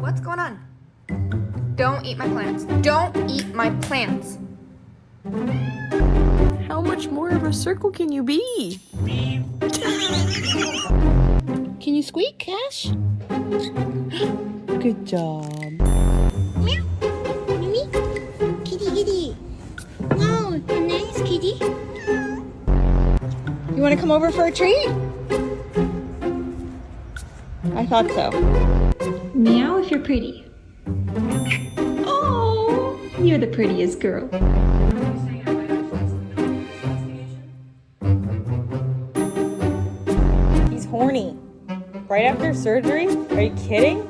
What's going on? Don't eat my plants. Don't eat my plants. How much more of a circle can you be? Can you squeak, Cash? Good job. Meow. Mimi. Kitty, kitty. Wow, a nice kitty. You want to come over for a treat? I thought so. Meow if you're pretty. Oh, you're the prettiest girl. He's horny. Right after surgery? Are you kidding?